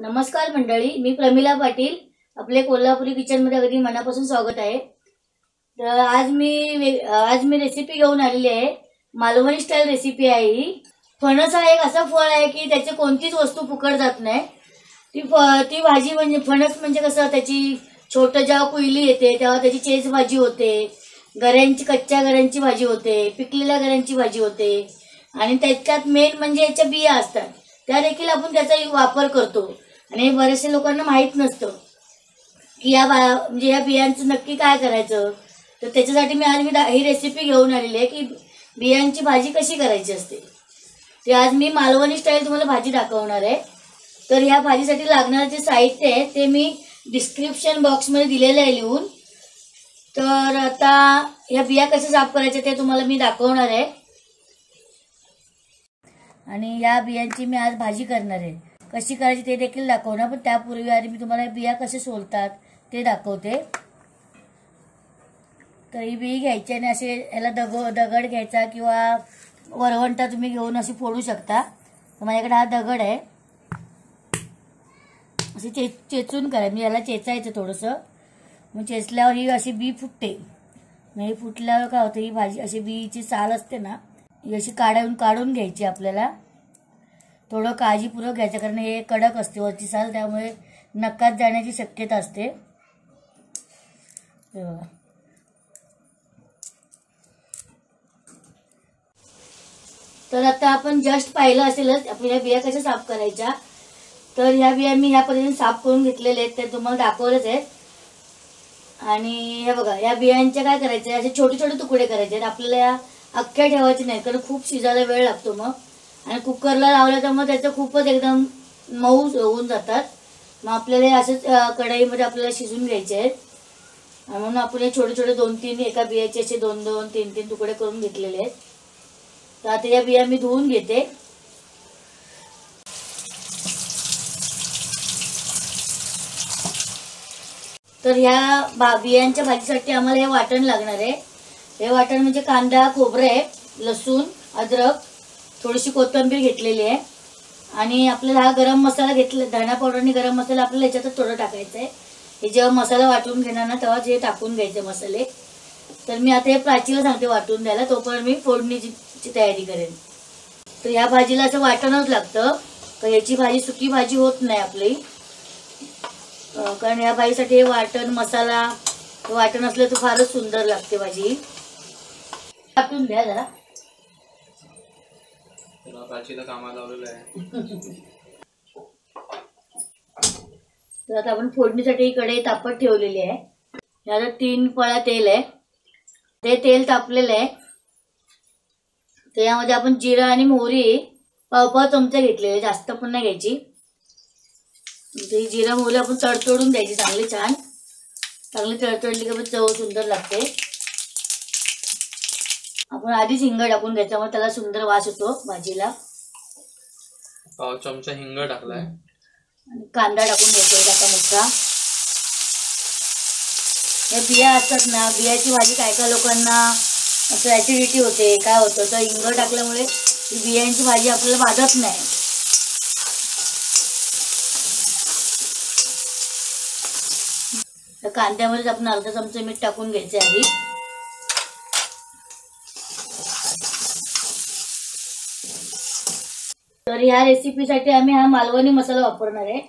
नमस्कार मंडळी, मी प्रमिला पाटील. आपले कोल्हापुरी किचनमध्ये अगदी मनापासून स्वागत आहे. तर आज मी रेसिपी घेऊन आलेली आहे. मालवणी स्टाईल रेसिपी आहे ही. फणस हा एक असा फळ आहे की त्याची कोणतीच वस्तू फुकट जात नाही. ती भाजी म्हणजे फणस म्हणजे कसं, त्याची छोटं जेव्हा कुयली येते तेव्हा त्याची चेच भाजी होते, कच्च्या गऱ्यांची भाजी होते, पिकलेल्या गऱ्यांची भाजी होते आणि त्याच्यात मेन म्हणजे याच्या बिया असतात, त्या देखील आपण त्याचा वापर करतो. आणि बरेचसे लोकांना माहीत नसतं की या बियांचं नक्की काय करायचं. तर त्याच्यासाठी मी ही रेसिपी घेऊन आलेली आहे की बियांची भाजी कशी करायची असते. ते आज मी मालवणी स्टाईल तुम्हाला भाजी दाखवणार आहे. तर या भाजीसाठी लागणारं जे साहित्य आहे ते मी डिस्क्रिप्शन बॉक्समध्ये दिलेलं आहे लिहून. तर आता या बिया कशा साफ करायच्या ते तुम्हाला मी दाखवणार आहे आणि या बियांची मी आज भाजी करणार आहे. कशी करायची ते देखील दाखवणार, पण त्यापूर्वी आधी मी तुम्हाला बिया कसे सोलतात ते दाखवते. तर ही बी घ्यायची आणि असे याला दगड घ्यायचा किंवा वरवंटा तुम्ही घेऊन अशी फोडू शकता. तर माझ्याकडे हा दगड आहे, असे चेचून करा. मी याला चेचायचं थोडंसं, मग चेचल्यावर ही अशी बी फुटते. मग ही फुटल्यावर काय होतं, ही भाजी अशी बीची साल असते ना, ही अशी काढून घ्यायची. आपल्याला थोडं काळजीपूर्वक घ्यायचं, कारण हे कडक असते वरची साल, त्यामुळे नकात जाण्याची शक्यता असते. तर आता आपण जस्ट पाहिलं असेलच आपल्या बिया कशा साफ करायच्या. तर ह्या बिया मी ह्या पद्धतीने साफ करून घेतलेले आहेत, ते तुम्हाला दाखवलेच आहेत. आणि हे बघा, या बियांचे काय करायचे, असे छोटे छोटे तुकडे करायचे आहेत. आपल्याला या अख्ख्या ठेवायचे नाही, कारण खूप शिजायला वेळ लागतो मग. आणि कुकरला लावलं तर मग त्याचं खूपच एकदम मऊ होऊन जातात. मग आपल्याला असंच कढईमध्ये आपल्याला शिजून घ्यायचे आहेत. म्हणून आपण हे छोटे छोटे 2-3 एका बियाचे असे 2-2, 3-3 तुकडे करून घेतलेले आहेत. तर आता या बिया मी धुवून घेते. तर ह्या बियांच्या भाजीसाठी आम्हाला हे वाटण लागणार आहे. हे वाटण म्हणजे कांदा, खोबरं आहे, लसूण, अद्रक, थोडीशी कोथिंबीर घेतलेली आहे. आणि आपल्याला हा गरम मसाला घेतला, धना पावडर आणि गरम मसाला आपल्याला याच्यातच थोडं टाकायचं आहे. हे जेव्हा मसाला वाटून घेणार ना तेव्हा हे टाकून घ्यायचे मसाले. तर मी आता हे प्राचीला सांगते वाटून द्यायला, तोपर्यंत मी फोडणीची तयारी करेन. तर ह्या भाजीला असं वाटणच लागतं, तर याची भाजी सुकी भाजी होत नाही आपली. कारण या भाजीसाठी हे वाटण मसाला वाटण असलं तर फारच सुंदर लागते भाजी. टाकून द्या जरा. तर आता आपण फोडणीसाठी कढई तापत ठेवलेली आहे. याला 3 पळ्या तेल आहे. ते तेल तापलेलं आहे. त्यामध्ये आपण जिरा आणि मोहरी पाव चमचे घेतलेले, जास्त पण नाही घ्यायची. ते जिरा मोहरी आपण तडतडून द्यायची चांगली तडतडली की चव सुंदर लागते. आपण आधीच हिंग टाकून घ्यायचा, मग त्याला सुंदर वास येतो भाजीला. पाव चमचा हिंग टाकलाय आणि कांदा टाकून घ्यायचा आता मोठा. या बिया असतात ना, बियाची भाजी काय लोकांना असं ऍसिडिटी होते, काय होतं, तर हिंग टाकल्यामुळे ही बियांची भाजी आपल्याला भाजत नाही. तर कांद्यामध्येच आपण अर्धा चमचा मीठ टाकून घ्यायचे आधी. तर ह्या रेसिपीसाठी आम्ही हा मालवणी मसाला वापरणार आहे.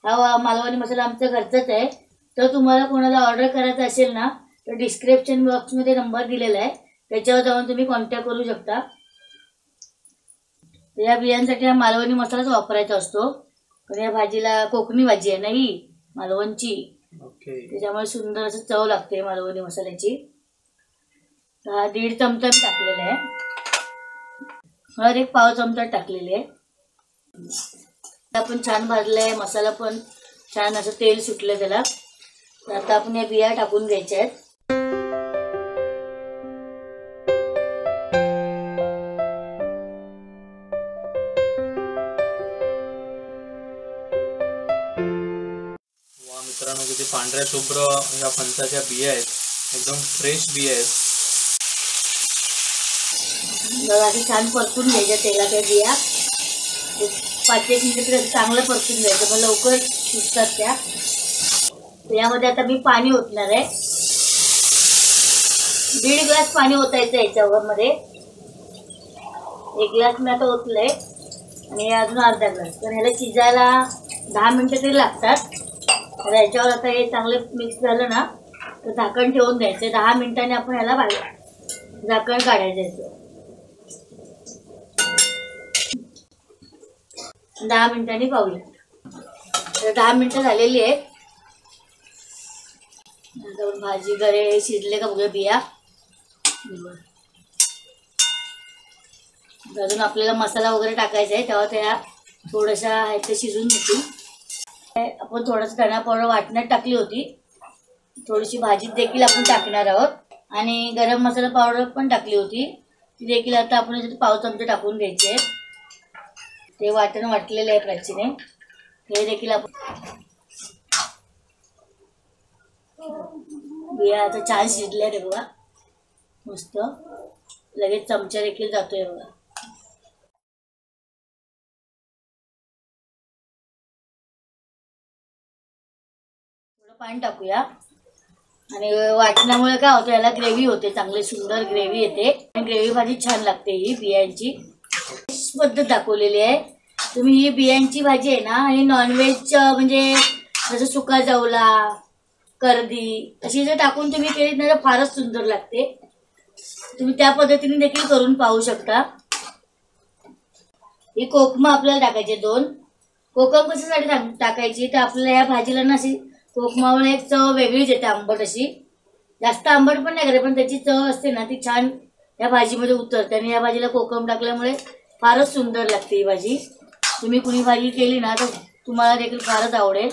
हा मालवणी मसाला आमच्या घरचाच आहे. तर तुम्हाला कोणाला ऑर्डर करायचं असेल ना तर डिस्क्रिप्शन बॉक्समध्ये नंबर दिलेला आहे, त्याच्यावर जाऊन तुम्ही कॉन्टॅक्ट करू शकता. या बियांसाठी हा मालवणी मसालाच वापरायचा असतो, कारण या भाजीला कोकणी भाजी आहे ना ही मालवणची, त्याच्यामुळे सुंदर असं चव लागते मालवणी मसाल्याची. हा 1.5 चमचा मी टाकलेला आहे. हळद 1 पाव चमचा टाकलेले आहे. आपण छान भाजलाय, मसाला पण छान असं तेल सुटलं त्याला. तर आता आपण या बिया टाकून घ्यायच्या आहेत. मित्रांनो, किती पांढऱ्या शुभ्र ह्या फणसाच्या बिया आहेत, एकदम फ्रेश बिया आहेत. छान परतून घ्यायच्या तेलाच्या बिया. 5-1 मिनिट तरी चांगलं परतून घ्यायचं, मग लवकर शिजतात त्या. यामध्ये आता मी पाणी ओतणार आहे. 1.5 ग्लास पाणी ओतायचं याच्यावर मध्ये. 1 ग्लास मी आता ओतलंय आणि अजून अर्धा ग्लास. तर ह्याला शिजायला 10 मिनिटं तरी लागतात. तर याच्यावर आता हे चांगलं मिक्स झालं ना तर झाकण ठेवून द्यायचं. 10 मिनिटांनी आपण ह्याला झाकण काढायचं. 10 मिनिटांनी पाहूया. तर 10 मिनिटं झालेली आहेत. भाजी गरे शिजले का बघूया बिया. अजून आपल्याला मसाला वगैरे टाकायचा आहे, तेव्हा त्या थोड्याशा ह्याच्या शिजून होतील. आपण थोडंसं धना पावडर वाटण्यात टाकली होती, थोडीशी भाजीत देखील आपण टाकणार आहोत. आणि गरम मसाला पावडर पण टाकली होती, ती देखील आता आपण याच्यात पाव चमचे टाकून घ्यायचे. ते वाटण वाटलेलं आहे प्राचीने, हे देखील आपण. बिया आता छान शिजल्या रे बघा, मस्त. लगेच चमचा देखील जातोय बघा. थोडं पाणी टाकूया. आणि वाटण्यामुळे काय होतं, याला ग्रेव्ही होते, चांगली सुंदर ग्रेव्ही येते. आणि ग्रेव्ही भाजी छान लागते. ही बियांची पद्धत दाखवलेली आहे. तुम्ही ही बियांची भाजी आहे ना, ही नॉनव्हेज म्हणजे जसं सुका जवला, कर्दी अशी जर टाकून तुम्ही केली ना तर फारच सुंदर लागते. तुम्ही त्या पद्धतीने देखील करून पाहू शकता. ही कोकम आपल्याला टाकायचे 2. कोकम कशासाठी टाकायची तर आपल्याला या भाजीला ना अशी कोकमामुळे एक चव वेगळीच येते, आंबट अशी. जास्त आंबट पण नाही करत, पण त्याची चव असते ना ती छान या भाजीमध्ये उतरते. आणि या भाजीला कोकम टाकल्यामुळे फारच सुंदर लागते ही भाजी. तुम्ही कुणी भाजी केली ना तर तुम्हाला देखील फारच आवडेल.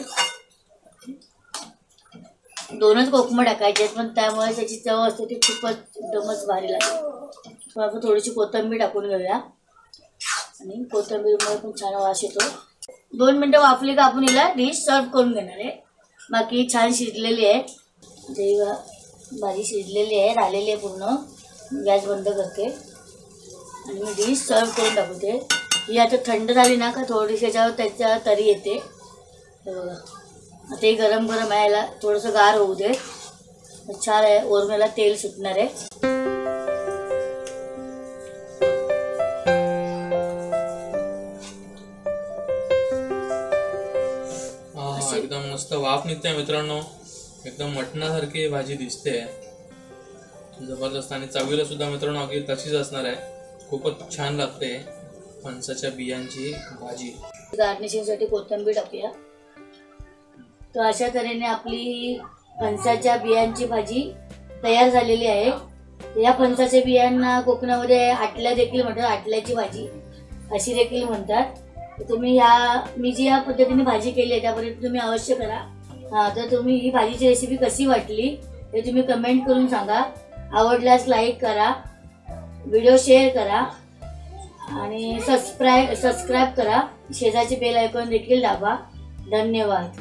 2च कोकम टाकायचे आहेत, पण त्यामुळे त्याची चव असते ती खूपच एकदमच भारी लागते. आपण थोडीशी कोथिंबीर टाकून घेऊया. आणि कोथिंबीरमुळे पण छान वास येतो. 2 मिनिटं वाफली का आपण हिला डिश सर्व करून घेणार आहे. बाकी छान शिजलेली आहे, भाजी शिजलेली आहे, झालेली आहे पूर्ण. गॅस बंद करते आणि मी डिश सर्व करून टाकते. ही आता थंड झाली ना का थोडीशी त्याच्या तरी येते. हे बघा, आता हे गरम गरम आहे, याला थोडंसं गार होऊ दे. छान आहे, वरून याला तेल सुटणार आहे. एकदम मस्त वाफ निघते मित्रांनो, एकदम मटणासारखी भाजी दिसते, जबरदस्त. आणि चवीला सुद्धा मित्रांनो अगदी तशीच असणार आहे, खूपच छान लागते फणसाच्या बियांची भाजी. गार्निशिंगसाठी कोथिंबीर टाकूया. तर अशा तऱ्हेने आपली फणसाच्या बियांची भाजी तयार झालेली आहे. या फणसाच्या बियांना कोकणामध्ये आटल्या देखील म्हणतात, आटल्याची भाजी अशी देखील म्हणतात. तुम्ही मी जी या पद्धतीने भाजी केली आहे त्यापर्यंत तुम्ही अवश्य करा. तर तुम्ही ही भाजीची रेसिपी कशी वाटली हे तुम्ही कमेंट करून सांगा. आवडल्यास लाईक करा, व्हिडिओ शेअर करा आणि सबस्क्राईब करा. शेजारचे बेल आयकॉन देखील दाबा. धन्यवाद.